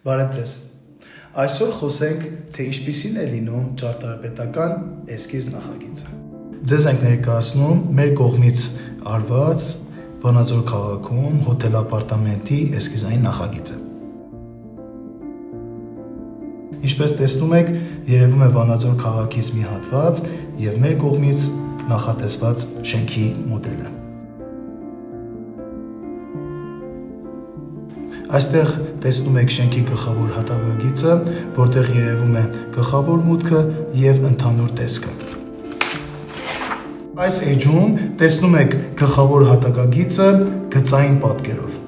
Բարև ձեզ։ Այսօր խոսենք, թե ինչպիսին է լինում ճարտարապետական էսքիզ նախագիծը։ Ձեզ ենք ներկայացնում մեր կողմից արված Վանաձոր քաղաքում հոթել-ապարտամենտի էսքիզային նախագիծը։ Ինչպես տեսնում եք, երևում է Վանաձոր քաղաքից մի հատված և մեր կողմից նախատեսված շենքի մոդելը։ Այստեղ տեսնում եք շենքի գլխավոր հատակագիծը, որտեղ երևում է գլխավոր մուտքը և ընդհանուր տեսքը։ Այս էջում տեսնում եք գլխավոր հատակագիծը գծային պատկերով։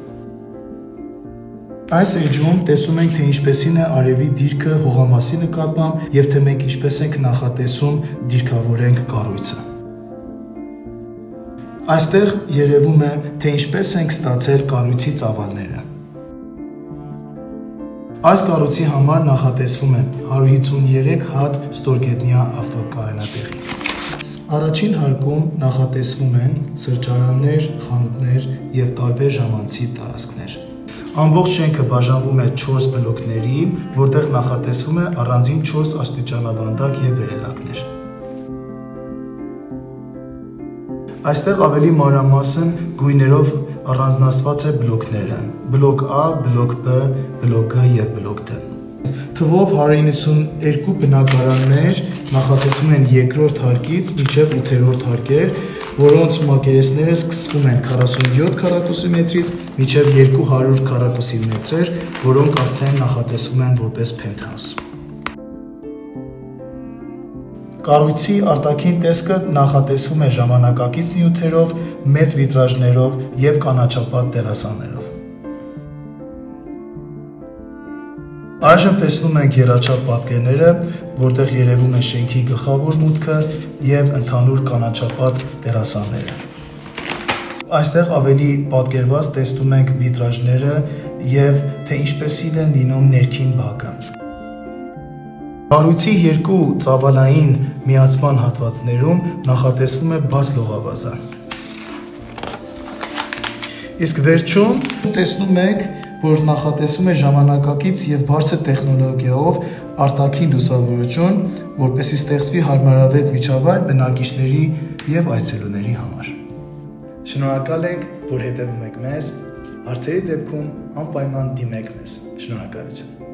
Այս էջում տեսում ենք, թե ինչպեսին է արևի դիրքը հողամասի նկատմամբ և թե մենք ինչպես ենք նախատեսում դիրքավորենք կառույցը։ Այստեղ երևում է, թե ինչպես ենք ստացել կառույցի ծավալները։ Այս կառույցի համար նախատեսվում է 153 հատ ստորգետնյա ավտոկայանատեղի։ Առաջին հարկում նախատեսվում են սրճարաններ, խանութներ և տարբեր ժամանցի տարածքներ։ Ամբողջ շենքը բաժանվում է 4 բլոկների, որտեղ նախատեսվում է առանձին 4 աստիճանավանդակ և վերելակներ։ Այստեղ ավելի մանրամասն գույներով առանձնացված է բլոկները՝ բլոկ A, բլոկ B, բլոկ G և բլոկ D։ Թվով 192 բնակարաններ նախատեսվում են երկրորդ հարկից մինչև 8-րդ հարկեր, որոնց մակերեսները սկսվում են 47 քառակուսի մետրից մինչև 200 քառակուսի մետրեր, որոնք արդեն նախատեսվում են որպես փենթհաուս։ Կառույցի արտաքին տեսքը նախատեսվում է ժամանակակից նյութերով, մեծ վիտրաժներով և կանաչապատ տերասաներով։ Այժմ տեսնում ենք եռաչափ պատկերները, որտեղ երևում է շենքի գլխավոր մուտքը և ընդհանուր կանաչապատ տերասաները։ Այստեղ ավելի պատկերված տեսնում ենք վիտրաժները և թե ինչպեսին է լինում ներքին բակը։ Կառույցի երկու ծավալային միացման հատվածներում նախատեսվում է բաց լողավազան։ Իսկ վերջում տեսնում եք, որ նախատեսվում է ժամանակակից և բարձր տեխնոլոգիայով արտաքին լուսավորություն, որպեսզի ստեղծվի հարմարավետ միջավայր բնակիչների և այցելուների համար։ Շնորհակալ ենք, որ հետևում եք մեզ, հարցերի դեպքում անպայման դիմեք մեզ։ Շնորհակալություն։